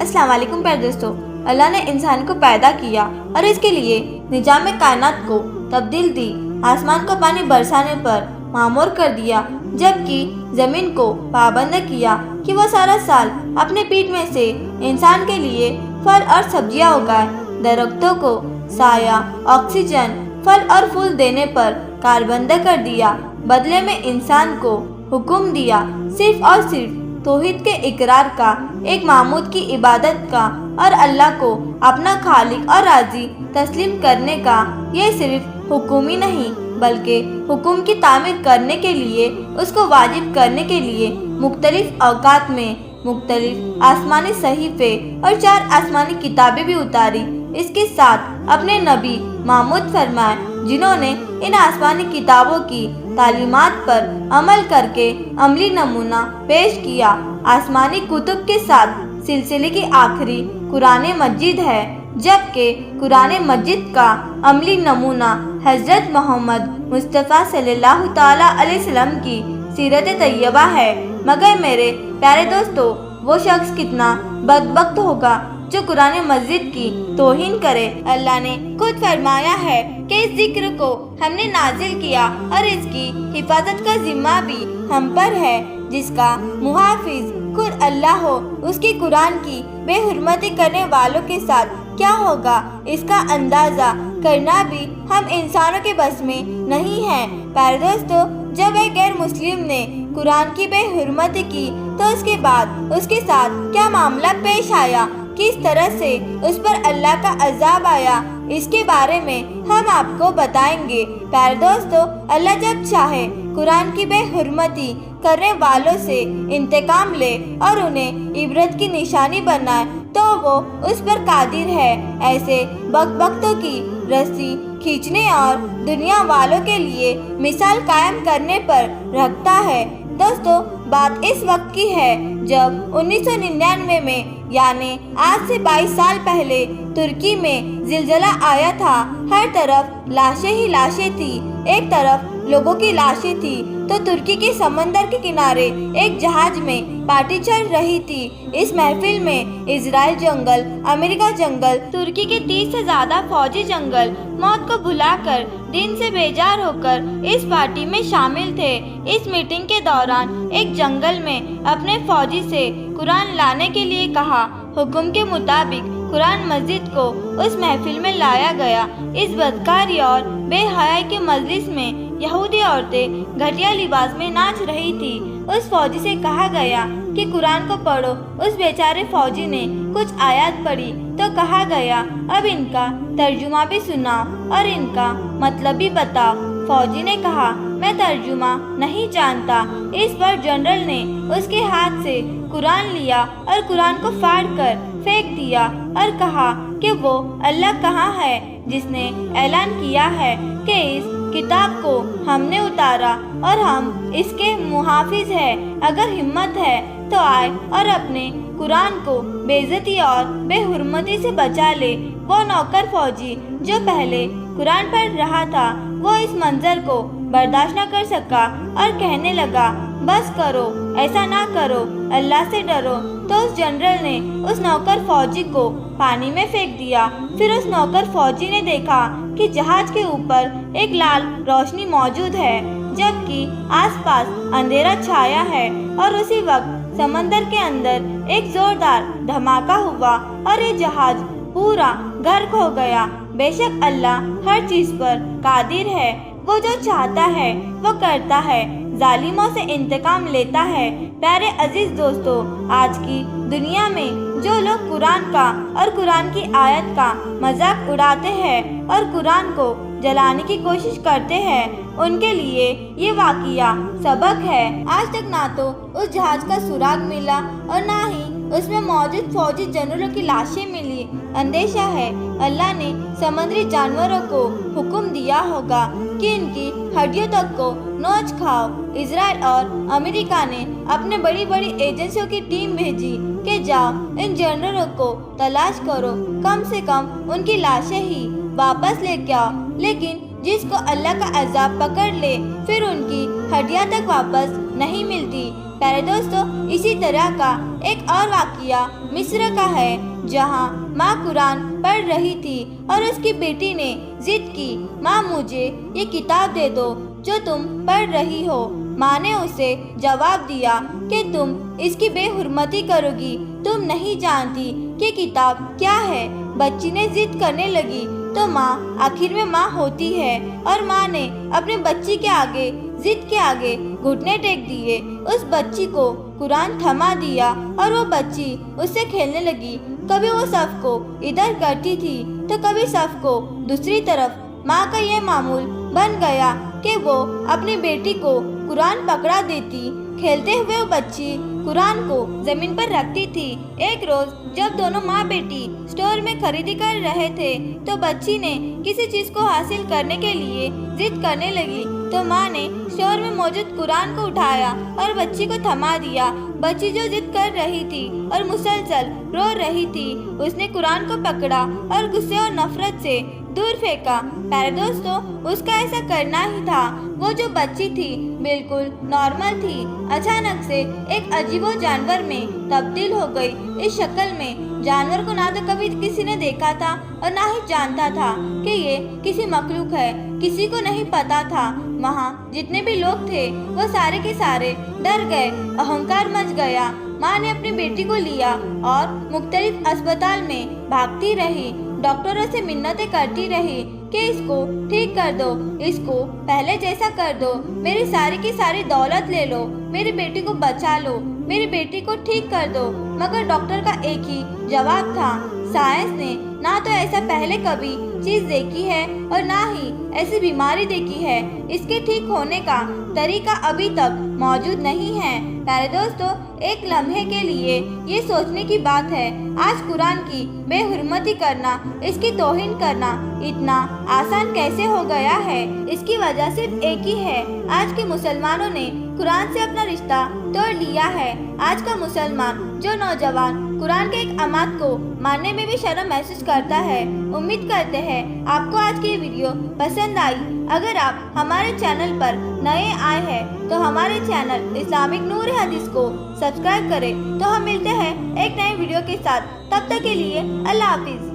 अस्सलाम वालेकुम प्यारे दोस्तों। अल्लाह ने इंसान को पैदा किया और इसके लिए निजाम कायनात को तब्दील दी। आसमान को पानी बरसाने पर मामूर कर दिया, जबकि ज़मीन को पाबंद किया कि वो सारा साल अपने पीठ में से इंसान के लिए फल और सब्जियां उगाए। दरख्तों को साया, ऑक्सीजन, फल और फूल देने पर कारबंद कर दिया। बदले में इंसान को हुक्म दिया सिर्फ और सिर्फ तौहीद के इकरार का, एक मामूद की इबादत का और अल्लाह को अपना खालिक और राज़ी तस्लीम करने का। ये सिर्फ हुक्म ही नहीं बल्कि हुक्म की तामीर करने के लिए, उसको वाजिब करने के लिए मुख्तलिफ औकात में मुख्तलिफ आसमानी सहीफ़े और 4 आसमानी किताबें भी उतारी। इसके साथ अपने नबी मामूद फरमाए, जिन्होंने इन आसमानी किताबों की तालीमात पर अमल करके अमली नमूना पेश किया। आसमानी कुतुब के साथ सिलसिले की आखिरी कुरान मजीद है, जबकि कुरान मजीद का अमली नमूना हज़रत मोहम्मद मुस्तफ़ा सल्लल्लाहु ताला अलैहि वसल्लम की सीरत तैयबा है। मगर मेरे प्यारे दोस्तों, वो शख्स कितना बदबख्त होगा जो कुरान मजीद की तौहीन करे। अल्लाह ने खुद फरमाया है कि इस जिक्र को हमने नाजिल किया और इसकी हिफाजत का जिम्मा भी हम पर है। जिसका मुहाफिज खुद अल्लाह हो, उसकी कुरान की बेहुरमती करने वालों के साथ क्या होगा, इसका अंदाज़ा करना भी हम इंसानों के बस में नहीं है। प्यारे दोस्तों, जब एक गैर मुस्लिम ने कुरान की बेहुरमती की तो उसके बाद उसके साथ क्या मामला पेश आया, किस तरह से उस पर अल्लाह का अज़ाब आया, इसके बारे में हम आपको बताएंगे। प्यारे दोस्तों, अल्लाह जब चाहे कुरान की बेहुरमती करने वालों से इंतकाम ले और उन्हें इबरत की निशानी बनाए तो वो उस पर कादिर है। ऐसे बकबख्तों की रस्सी खींचने और दुनिया वालों के लिए मिसाल कायम करने पर रखता है। दोस्तों, बात इस वक्त की है जब 1999 में, यानी आज से 22 साल पहले तुर्की में जिलजिला आया था। हर तरफ लाशें ही लाशें थी। एक तरफ लोगों की लाशें थी तो तुर्की के समंदर के किनारे एक जहाज में पार्टी चल रही थी। इस महफिल में इजराइल जंगल, अमेरिका जंगल, तुर्की के 30 से ज़्यादा फौजी जंगल मौत को भुलाकर दिन से बेजार होकर इस पार्टी में शामिल थे। इस मीटिंग के दौरान एक जंगल में अपने फौजी से कुरान लाने के लिए कहा। हुक्म के मुताबिक कुरान मस्जिद को उस महफिल में लाया गया। इस बदकारी और बेहयाई के मजलिस में यहूदी औरतें घटिया लिबास में नाच रही थी। उस फौजी से कहा गया कि कुरान को पढ़ो। उस बेचारे फौजी ने कुछ आयत पढ़ी तो कहा गया, अब इनका तर्जुमा भी सुनाओ और इनका मतलब भी बताओ। फौजी ने कहा, मैं तर्जुमा नहीं जानता। इस पर जनरल ने उसके हाथ से कुरान लिया और कुरान को फाड़ कर फेंक दिया और कहा कि वो अल्लाह कहाँ है जिसने ऐलान किया है कि इस किताब को हमने उतारा और हम इसके मुहाफिज हैं। अगर हिम्मत है तो आए और अपने कुरान को बेइज्जती और बेहुरमती से बचा ले। वो नौकर फौजी जो पहले कुरान पढ़ रहा था, वो इस मंजर को बर्दाश्त न कर सका और कहने लगा, बस करो, ऐसा ना करो, अल्लाह से डरो। तो उस जनरल ने उस नौकर फौजी को पानी में फेंक दिया। फिर उस नौकर फौजी ने देखा कि जहाज के ऊपर एक लाल रोशनी मौजूद है, जबकि आसपास अंधेरा छाया है। और उसी वक्त समंदर के अंदर एक जोरदार धमाका हुआ और ये जहाज पूरा गर्क हो गया। बेशक अल्लाह हर चीज पर कादिर है। वो जो चाहता है वो करता है, जालिमों से इंतकाम लेता है। प्यारे अजीज दोस्तों, आज की दुनिया में जो लोग कुरान का और कुरान की आयत का मजाक उड़ाते हैं और कुरान को जलाने की कोशिश करते हैं, उनके लिए ये वाक़या सबक है। आज तक ना तो उस जहाज का सुराग मिला और ना ही उसमें मौजूद फौजी जनरलों की लाशें मिली। अंदेशा है अल्लाह ने समुद्री जानवरों को हुक्म दिया होगा कि इनकी हड्डियों तक को नोच खाओ। इजराइल और अमेरिका ने अपने बड़ी बड़ी एजेंसियों की टीम भेजी कि जाओ इन जनरलों को तलाश करो, कम से कम उनकी लाशें ही वापस लेके आओ। लेकिन जिसको अल्लाह का अज़ाब पकड़ ले फिर उनकी हड्डियां तक वापस नहीं मिलती। प्यारे दोस्तों, इसी तरह का एक और वाकया मिस्र का है, जहां माँ कुरान पढ़ रही थी और उसकी बेटी ने जिद की, माँ मुझे ये किताब दे दो जो तुम पढ़ रही हो। माँ ने उसे जवाब दिया कि तुम इसकी बेहुरमती करोगी, तुम नहीं जानती कि किताब क्या है। बच्ची ने जिद करने लगी तो माँ आखिर में माँ होती है और माँ ने अपने बच्ची के आगे जिद के आगे घुटने टेक दिए। उस बच्ची को कुरान थमा दिया और वो बच्ची उससे खेलने लगी। कभी वो सफ को इधर करती थी तो कभी सफ को दूसरी तरफ। माँ का ये मामूल बन गया कि वो अपनी बेटी को कुरान पकड़ा देती। खेलते हुए वो बच्ची कुरान को जमीन पर रखती थी। एक रोज जब दोनों माँ बेटी स्टोर में खरीदी कर रहे थे तो बच्ची ने किसी चीज को हासिल करने के लिए जिद करने लगी, तो माँ ने स्टोर में मौजूद कुरान को उठाया और बच्ची को थमा दिया। बच्ची जो जिद कर रही थी और मुसलसल रो रही थी, उसने कुरान को पकड़ा और गुस्से और नफरत से दूर फेंका। प्यारे दोस्तों, उसका ऐसा करना ही था। वो जो बच्ची थी बिल्कुल नॉर्मल थी, अचानक से एक अजीबो जानवर में तब्दील हो गई। इस शक्ल में जानवर को ना तो कभी किसी ने देखा था और ना ही जानता था कि ये किसी मखलूक है। किसी को नहीं पता था। वहाँ जितने भी लोग थे वो सारे के सारे डर गए, अहंकार मच गया। माँ ने अपनी बेटी को लिया और मुख्तलिफ अस्पताल में भागती रही, डॉक्टरों से मिन्नतें करती रही कि इसको ठीक कर दो, इसको पहले जैसा कर दो, मेरी सारी की सारी दौलत ले लो, मेरी बेटी को बचा लो, मेरी बेटी को ठीक कर दो। मगर डॉक्टर का एक ही जवाब था, साइंस ने ना तो ऐसा पहले कभी चीज देखी है और ना ही ऐसी बीमारी देखी है। इसके ठीक होने का तरीका अभी तक मौजूद नहीं है। प्यारे दोस्तों, एक लम्हे के लिए ये सोचने की बात है, आज कुरान की बेहुरमती करना, इसकी तौहीन करना इतना आसान कैसे हो गया है। इसकी वजह सिर्फ एक ही है, आज के मुसलमानों ने कुरान से अपना रिश्ता तोड़ लिया है। आज का मुसलमान जो नौजवान कुरान के एक अमात को मानने में भी शर्म महसूस करता है। उम्मीद करते हैं आपको आज की वीडियो पसंद आई। अगर आप हमारे चैनल पर नए आए हैं तो हमारे चैनल इस्लामिक नूर हदीस को सब्सक्राइब करें। तो हम मिलते हैं एक नए वीडियो के साथ, तब तक के लिए अल्लाह हाफिज।